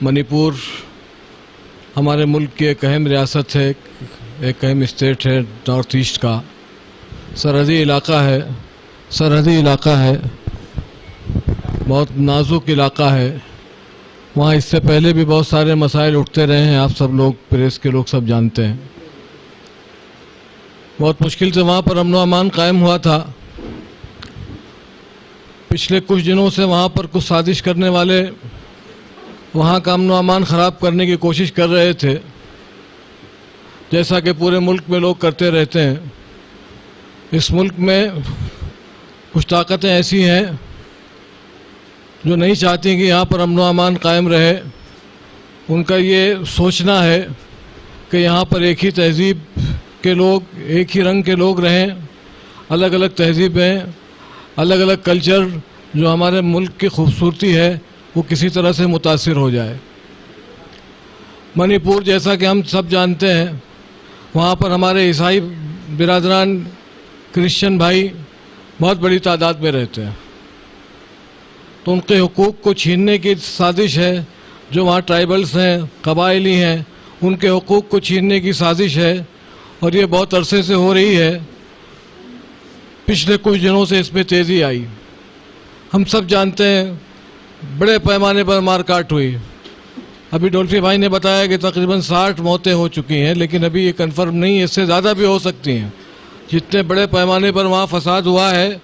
मणिपुर हमारे मुल्क की एक अहम रियासत है, एक अहम स्टेट है नॉर्थ ईस्ट का। सरहदी इलाका है, बहुत नाजुक इलाका है। वहाँ इससे पहले भी बहुत सारे मसाइल उठते रहे हैं, आप सब लोग, प्रेस के लोग सब जानते हैं। बहुत मुश्किल से वहाँ पर अमन व अमान कायम हुआ था। पिछले कुछ दिनों से वहाँ पर कुछ साजिश करने वाले वहाँ का अमन व अमान ख़राब करने की कोशिश कर रहे थे, जैसा कि पूरे मुल्क में लोग करते रहते हैं। इस मुल्क में कुछ ताकतें ऐसी हैं जो नहीं चाहती कि यहाँ पर अमन व अमान कायम रहे। उनका ये सोचना है कि यहाँ पर एक ही तहज़ीब के लोग, एक ही रंग के लोग रहें। अलग अलग तहज़ीबें, अलग अलग कल्चर, जो हमारे मुल्क की खूबसूरती है, वो किसी तरह से मुतासिर हो जाए। मणिपुर, जैसा कि हम सब जानते हैं, वहाँ पर हमारे ईसाई बिरादरान, क्रिश्चियन भाई बहुत बड़ी तादाद में रहते हैं। तो उनके हुकूक को छीनने की साजिश है। जो वहाँ ट्राइबल्स हैं, कबायली हैं, उनके हुकूक को छीनने की साजिश है, और ये बहुत अरसे से हो रही है। पिछले कुछ दिनों से इसमें तेज़ी आई। हम सब जानते हैं बड़े पैमाने पर मारकाट हुई। अभी डोल्फी भाई ने बताया कि तकरीबन 60 मौतें हो चुकी हैं, लेकिन अभी ये कंफर्म नहीं है, इससे ज़्यादा भी हो सकती हैं। जितने बड़े पैमाने पर वहाँ फसाद हुआ है,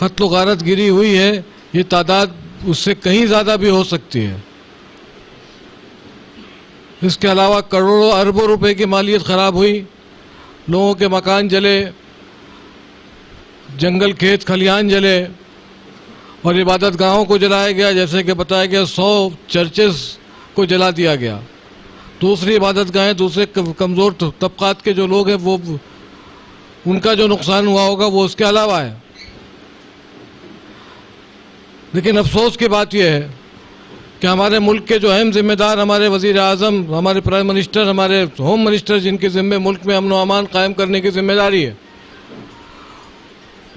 कत्ल गारत गिरी हुई है, ये तादाद उससे कहीं ज़्यादा भी हो सकती है। इसके अलावा करोड़ों अरबों रुपए की मालियत ख़राब हुई, लोगों के मकान जले, जंगल, खेत, खलिहान जले, और इबादत गाहों को जलाया गया। जैसे कि बताया गया, 100 चर्चेस को जला दिया गया। दूसरी इबादत गाहें, दूसरे कमज़ोर तबकात के जो लोग हैं, वो उनका जो नुकसान हुआ होगा वो उसके अलावा है। लेकिन अफसोस की बात यह है कि हमारे मुल्क के जो अहम जिम्मेदार, हमारे वज़ीर आज़म, हमारे प्राइम मिनिस्टर, हमारे होम मिनिस्टर, जिनके ज़िम्मे मुल्क में अमन व अमान कायम करने की जिम्मेदारी है,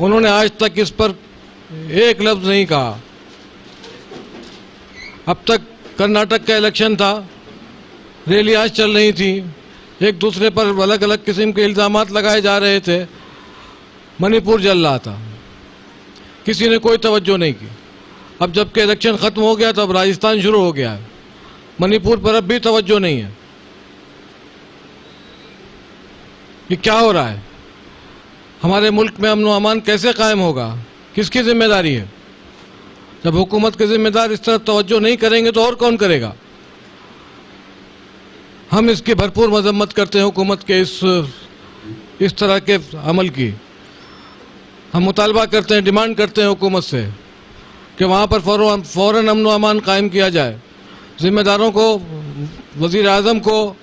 उन्होंने आज तक इस पर एक लफ्ज़ नहीं कहा। अब तक कर्नाटक का इलेक्शन था, रैलियाँ चल रही थी, एक दूसरे पर अलग अलग किस्म के इल्ज़ामात लगाए जा रहे थे। मणिपुर जल रहा था, किसी ने कोई तवज्जो नहीं की। अब जबकि इलेक्शन ख़त्म हो गया, तब राजस्थान शुरू हो गया है। मणिपुर पर अब भी तवज्जो नहीं है। ये क्या हो रहा है? हमारे मुल्क में अमन व अमान कैसे कायम होगा? किसकी जिम्मेदारी है? जब हुकूमत के जिम्मेदार इस तरफ तवज्जो नहीं करेंगे तो और कौन करेगा? हम इसकी भरपूर मजम्मत करते हैं, हुकूमत के इस तरह के अमल की। हम मुतालबा करते हैं, डिमांड करते हैं हुकूमत से कि वहाँ पर फ़ौरन अमन व अमान कायम किया जाए। ज़िम्मेदारों को, वज़ीर आज़म को,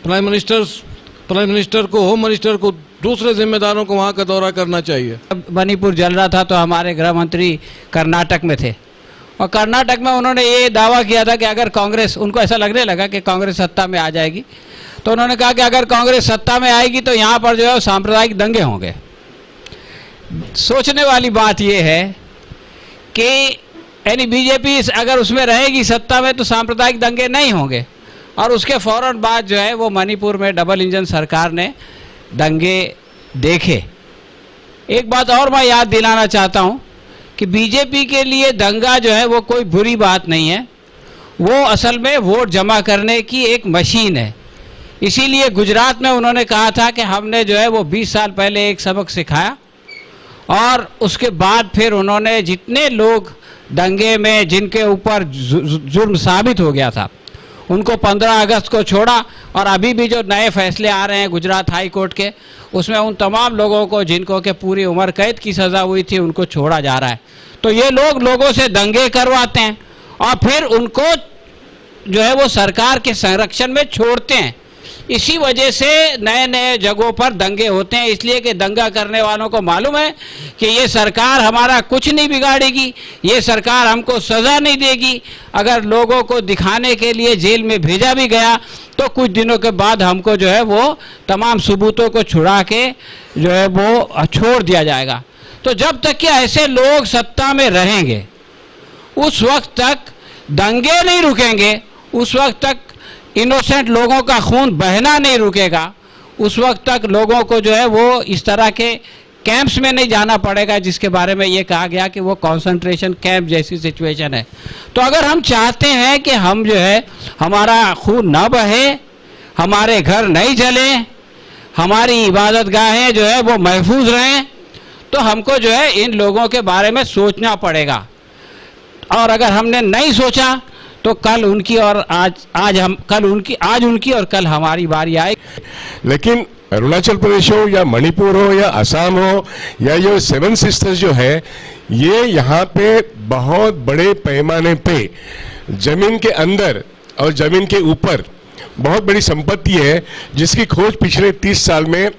प्राइम मिनिस्टर को, होम मिनिस्टर को, दूसरे ज़िम्मेदारों को वहाँ का दौरा करना चाहिए। मणिपुर जल रहा था तो हमारे गृह मंत्री कर्नाटक में थे, और कर्नाटक में उन्होंने ये दावा किया था कि अगर कांग्रेस, उनको ऐसा लगने लगा कि कांग्रेस सत्ता में आ जाएगी, तो उन्होंने कहा कि अगर कांग्रेस सत्ता में आएगी तो यहाँ पर जो है सांप्रदायिक दंगे होंगे। सोचने वाली बात यह है कि यानी बीजेपी अगर उसमें रहेगी सत्ता में तो सांप्रदायिक दंगे नहीं होंगे, और उसके फ़ौरन बाद जो है वो मणिपुर में डबल इंजन सरकार ने दंगे देखे। एक बात और मैं याद दिलाना चाहता हूँ कि बीजेपी के लिए दंगा जो है वो कोई बुरी बात नहीं है, वो असल में वोट जमा करने की एक मशीन है। इसीलिए गुजरात में उन्होंने कहा था कि हमने जो है वो 20 साल पहले एक सबक सिखाया, और उसके बाद फिर उन्होंने जितने लोग दंगे में जिनके ऊपर जुर्म साबित हो गया था उनको 15 अगस्त को छोड़ा, और अभी भी जो नए फैसले आ रहे हैं गुजरात हाई कोर्ट के, उसमें उन तमाम लोगों को जिनको के पूरी उम्र कैद की सज़ा हुई थी उनको छोड़ा जा रहा है। तो ये लोग लोगों से दंगे करवाते हैं और फिर उनको जो है वो सरकार के संरक्षण में छोड़ते हैं। इसी वजह से नए नए जगहों पर दंगे होते हैं, इसलिए कि दंगा करने वालों को मालूम है कि ये सरकार हमारा कुछ नहीं बिगाड़ेगी, ये सरकार हमको सज़ा नहीं देगी। अगर लोगों को दिखाने के लिए जेल में भेजा भी गया तो कुछ दिनों के बाद हमको जो है वो तमाम सबूतों को छुड़ा के जो है वो छोड़ दिया जाएगा। तो जब तक कि ऐसे लोग सत्ता में रहेंगे उस वक्त तक दंगे नहीं रुकेंगे, उस वक्त तक इनोसेंट लोगों का खून बहना नहीं रुकेगा, उस वक्त तक लोगों को जो है वो इस तरह के कैंप्स में नहीं जाना पड़ेगा जिसके बारे में ये कहा गया कि वो कंसंट्रेशन कैंप जैसी सिचुएशन है। तो अगर हम चाहते हैं कि हम जो है हमारा खून ना बहे, हमारे घर नहीं जले, हमारी इबादत गाहें जो है वो महफूज रहें, तो हमको जो है इन लोगों के बारे में सोचना पड़ेगा। और अगर हमने नहीं सोचा तो कल उनकी और आज उनकी और कल हमारी बारी आएगी। लेकिन अरुणाचल प्रदेश हो या मणिपुर हो या असम हो या ये 7 सिस्टर्स जो है, ये यहाँ पे बहुत बड़े पैमाने पे जमीन के अंदर और जमीन के ऊपर बहुत बड़ी संपत्ति है जिसकी खोज पिछले 30 साल में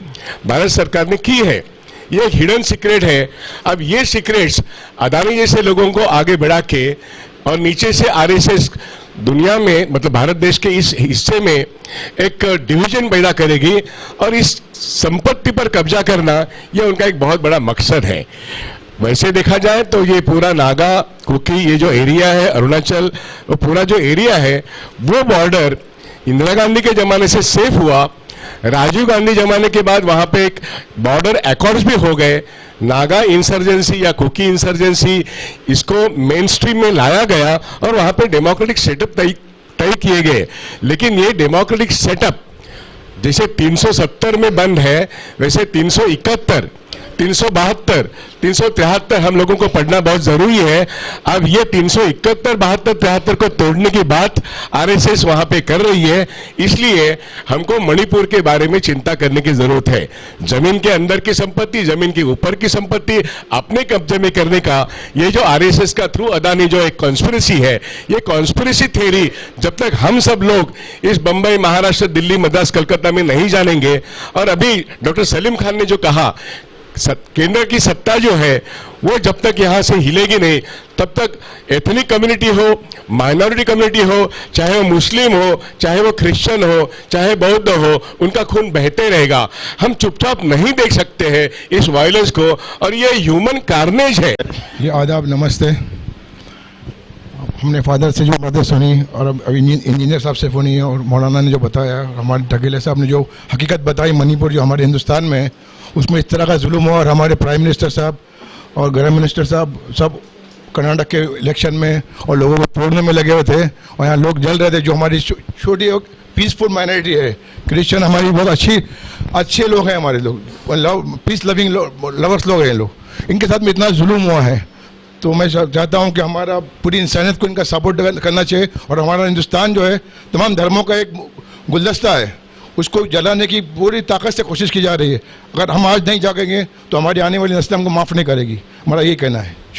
भारत सरकार ने की है। ये एक हिडन सीक्रेट है। अब ये सीक्रेट्स अदानी जैसे लोगों को आगे बढ़ा के और नीचे से आरएसएस दुनिया में, मतलब भारत देश के इस हिस्से में एक डिवीजन पैदा करेगी और इस संपत्ति पर कब्जा करना यह उनका एक बहुत बड़ा मकसद है। वैसे देखा जाए तो ये पूरा नागा कुकी ये जो एरिया है अरुणाचल, वो पूरा जो एरिया है वो बॉर्डर इंदिरा गांधी के जमाने से सेफ हुआ। राजीव गांधी जमाने के बाद वहां पे एक बॉर्डर अकॉर्ड्स भी हो गए। नागा इंसर्जेंसी या कुकी इंसर्जेंसी इसको मेन स्ट्रीम में लाया गया और वहां पे डेमोक्रेटिक सेटअप तय किए गए। लेकिन ये डेमोक्रेटिक सेटअप जैसे 370 में बंद है, वैसे 371, 372, 373 हम लोगों को पढ़ना बहुत जरूरी है। अब ये 371, 72, 73 को तोड़ने की बात आरएसएस वहां पे कर रही है, इसलिए हमको मणिपुर के बारे में चिंता करने की जरूरत है। जमीन के अंदर की संपत्ति, जमीन के ऊपर की संपत्ति अपने कब्जे में करने का ये जो आरएसएस का थ्रू अदानी जो एक कॉन्स्पिरेसी है, ये कॉन्स्पिरेसी थ्योरी जब तक हम सब लोग इस बंबई, महाराष्ट्र, दिल्ली, मद्रास, कलकत्ता में नहीं जानेंगे, और अभी डॉक्टर सलीम खान ने जो कहा केंद्र की सत्ता जो है वो जब तक यहां से हिलेगी नहीं तब तक एथनिक कम्युनिटी हो, माइनॉरिटी कम्युनिटी हो, चाहे वो मुस्लिम हो, चाहे वो क्रिश्चियन हो, चाहे बौद्ध हो, उनका खून बहते रहेगा। हम चुपचाप नहीं देख सकते हैं इस वायलेंस को, और ये ह्यूमन कार्नेज है। ये आदाब, नमस्ते। हमने फादर से जो बातें सुनी और अभी इंजीनियर साहब से सुनी और मौलाना ने जो बताया, हमारे ढकेले साहब ने जो हकीकत बताई मणिपुर जो हमारे हिंदुस्तान में है उसमें इस तरह का जुल्म हुआ, और हमारे प्राइम मिनिस्टर साहब और गृह मिनिस्टर साहब सब कर्नाटक के इलेक्शन में और लोगों को तोड़ने में लगे हुए थे, और यहाँ लोग जल रहे थे। जो हमारी छोटी पीसफुल माइनॉरिटी है, क्रिश्चियन हमारी बहुत अच्छे लोग हैं, हमारे लोग पीस लविंग लवर्स लोग हैं लोग, इनके साथ में इतना जुल्म हुआ है। तो मैं चाहता हूं कि हमारा पूरी इंसानियत को इनका सपोर्ट करना चाहिए, और हमारा हिंदुस्तान जो है तमाम धर्मों का एक गुलदस्ता है, उसको जलाने की पूरी ताकत से कोशिश की जा रही है। अगर हम आज नहीं जागेंगे तो हमारी आने वाली नस्ल हमको माफ़ नहीं करेगी, हमारा यही कहना है।